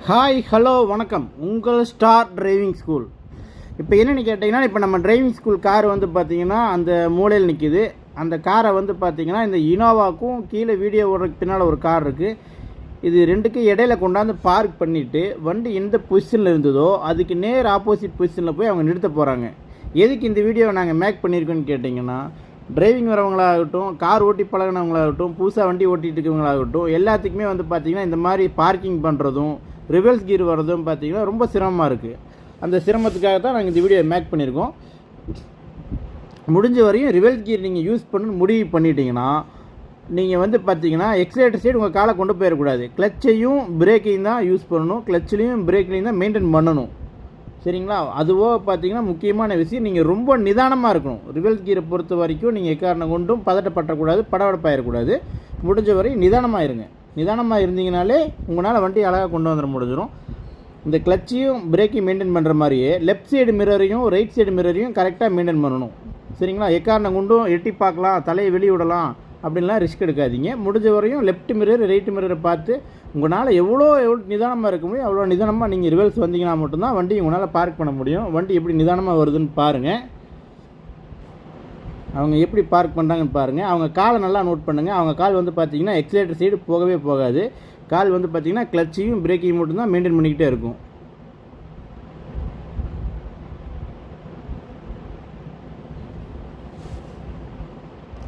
Hi hello வணக்கம். உங்கள் star driving school. இப்போ என்னென்னு கேட்டிங்கன்னா, இப்போ நம்ம டிரைவிங் ஸ்கூல் கார் வந்து பார்த்திங்கன்னா அந்த மூலையில் நிற்கிது. அந்த காரை வந்து பார்த்திங்கன்னா இந்த இனோவாவுக்கும் கீழே வீடியோ ஓடுறதுக்கு பின்னால் ஒரு கார் இருக்குது. இது ரெண்டுக்கும் இடையில கொண்டாந்து பார்க் பண்ணிவிட்டு வண்டி எந்த பொசிஷனில் இருந்ததோ அதுக்கு நேர் ஆப்போசிட் பொசிஷனில் போய் அவங்க நிறுத்த போகிறாங்க. எதுக்கு இந்த வீடியோவை நாங்கள் மேக் பண்ணியிருக்கோன்னு கேட்டிங்கன்னா, டிரைவிங் வரவங்களாகட்டும், கார் ஓட்டி பழகினவங்களாகட்டும், புதுசாக வண்டி ஓட்டிகிட்டு இருக்கிறவங்களாகட்டும், எல்லாத்துக்குமே வந்து பார்த்திங்கன்னா இந்த மாதிரி பார்க்கிங் பண்ணுறதும் ரிவர்ஸ் கீர் வர்றதும் பார்த்திங்கன்னா ரொம்ப சிரமமாக இருக்குது. அந்த சிரமத்துக்காக தான் நாங்கள் இந்த வீடியோ மேக் பண்ணியிருக்கோம். முடிஞ்ச வரையும் ரிவர்ஸ் கீர் நீங்கள் யூஸ் பண்ணணும்னு முடிவு பண்ணிட்டீங்கன்னா, நீங்கள் வந்து பார்த்திங்கன்னா எக்ஸலேட்டர் சைடு உங்கள் காலை கொண்டு போயிடக்கூடாது. கிளச்சையும் பிரேக்கையும் தான் யூஸ் பண்ணணும். கிளச்சிலையும் பிரேக்லையும் தான் மெயின்டைன் பண்ணணும். சரிங்களா? அதுவோ பார்த்திங்கன்னா முக்கியமான விஷயம், நீங்கள் ரொம்ப நிதானமாக இருக்கணும். ரிவர்ஸ் கீரை பொறுத்த வரைக்கும் நீங்கள் எக்காரணம் கொண்டும் பதட்டப்படக்கூடாது, படபடப்பாயிடக்கூடாது. முடிஞ்ச வரையும் நிதானமாக இருங்க. நிதானமாக இருந்தீங்கனாலே உங்களால் வண்டி அழகாக கொண்டு வந்துட முடிஞ்சிடும். இந்த கிளச்சையும் பிரேக்கையும் மெயின்டைன் பண்ணுற மாதிரியே லெஃப்ட் சைடு மிரரையும் ரைட் சைடு மிரரையும் கரெக்டாக மெயின்டைன் பண்ணணும். சரிங்களா? எக்காரணம் கொண்டும் எட்டி பார்க்கலாம், தலையை வெளியே விடலாம் அப்படின்லாம் ரிஸ்க் எடுக்காதீங்க. முடிஞ்ச வரையும் லெஃப்ட் மிரர் ரைட் மிரரை பார்த்து உங்களால் எவ்வளோ நிதானமாக இருக்க முடியும் அவ்வளோ நிதானமாக நீங்கள் ரிவர்ஸ் வந்தீங்கன்னா மட்டும்தான் வண்டி உங்களால் பார்க் பண்ண முடியும். வண்டி எப்படி நிதானமாக வருதுன்னு பாருங்கள். அவங்க எப்படி பார்க் பண்ணுறாங்கன்னு பாருங்கள். அவங்க காலை நல்லா நோட் பண்ணுங்கள். அவங்க கால் வந்து பார்த்திங்கன்னா எக்ஸலேட்டர் சைடு போகவே போகாது. கால் வந்து பார்த்திங்கன்னா கிளச்சையும் பிரேக்கையும் மட்டும்தான் மெயின்டைன் பண்ணிக்கிட்டே இருக்கும்.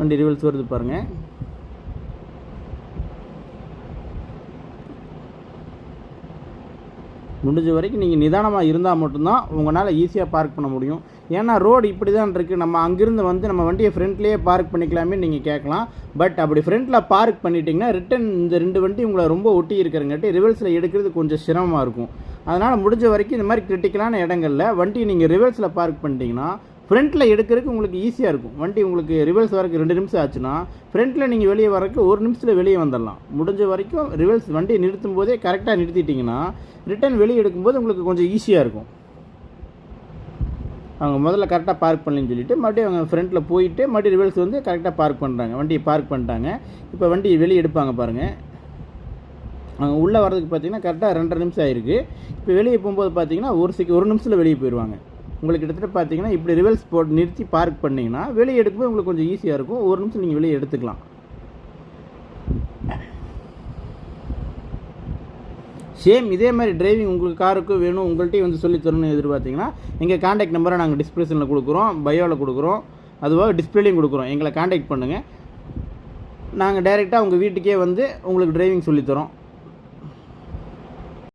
வண்டி ரிவர்ஸ் வருது பாருங்கள். முடிஞ்ச வரைக்கும் நீங்கள் நிதானமாக இருந்தால் மட்டும்தான் உங்களால் ஈஸியாக பார்க் பண்ண முடியும். ஏன்னா ரோடு இப்படி தான் இருக்குது. நம்ம அங்கேருந்து வந்து நம்ம வண்டியை ஃப்ரண்ட்லேயே பார்க் பண்ணிக்கலாமே நீங்கள் கேட்கலாம். பட் அப்படி ஃப்ரண்ட்டில் பார்க் பண்ணிட்டீங்கன்னா ரிட்டன் இந்த ரெண்டு வண்டி உங்களை ரொம்ப ஒட்டி இருக்கிறங்காட்டி ரிவர்ஸில் எடுக்கிறது கொஞ்சம் சிரமமாக இருக்கும். அதனால் முடிஞ்ச வரைக்கும் இந்த மாதிரி கிரிட்டிக்கலான இடங்களில் வண்டியை நீங்கள் ரிவர்ஸில் பார்க் பண்ணிட்டீங்கன்னா ஃப்ரண்ட்டில் எடுக்கிறதுக்கு உங்களுக்கு ஈஸியாக இருக்கும். வண்டி உங்களுக்கு ரிவர்ஸ் வரக்கு 2 நிமிஷம் ஆச்சுன்னா ஃப்ரண்ட்டில் நீங்கள் வெளியே வரக்கு 1 நிமிஷத்தில் வெளியே வந்துடலாம். முடிஞ்ச வரைக்கும் ரிவர்ஸ் வண்டியை நிறுத்தும் போதே கரெக்டாக நிறுத்திட்டிங்கன்னா ரிட்டன் வெளியே எடுக்கும்போது உங்களுக்கு கொஞ்சம் ஈஸியாக இருக்கும். அவங்க முதல்ல கரெக்டாக பார்க் பண்ணலன்னு சொல்லிவிட்டு மறுபடியும் அவங்க ஃப்ரண்ட்டில் போயிட்டு மறுபடியும் ரிவர்ஸ் வந்து கரெக்டாக பார்க் பண்ணுறாங்க. வண்டியை பார்க் பண்ணிட்டாங்க. இப்போ வண்டி வெளியே எடுப்பாங்க பாருங்கள். அவங்க உள்ளே வரதுக்கு பார்த்திங்கன்னா கரெக்டாக 2.5 நிமிஷம் ஆகிருக்கு. இப்போ வெளியே போகும்போது பார்த்திங்கன்னா 1 நிமிஷத்தில் வெளியே போயிடுவாங்க. உங்களுக்கு கிட்டத்தட்ட பார்த்திங்கன்னா இப்படி ரிவர்ஸ் போட்டு நிறுத்தி பார்க் பண்ணிங்கன்னா வெளியே எடுக்கும்போது உங்களுக்கு கொஞ்சம் ஈஸியாக இருக்கும். 1 நிமிஷம் நீங்கள் வெளியே எடுத்துக்கலாம். சேம் இதே மாதிரி டிரைவிங் உங்களுக்கு காருக்கும் வேணும், உங்கள்கிட்டையும் வந்து சொல்லி தரணும்னு எதிர்பார்த்திங்கன்னா எங்கள் காண்டாக்ட் நம்பரை நாங்கள் டிஸ்கிரிப்ஷனில் கொடுக்குறோம், பயோவில் கொடுக்குறோம், அதுவாக டிஸ்பிளேலையும் கொடுக்குறோம். எங்களை காண்டாக்ட் பண்ணுங்கள். நாங்கள் டைரெக்டாக உங்கள் வீட்டுக்கே வந்து உங்களுக்கு டிரைவிங் சொல்லித்தரோம்.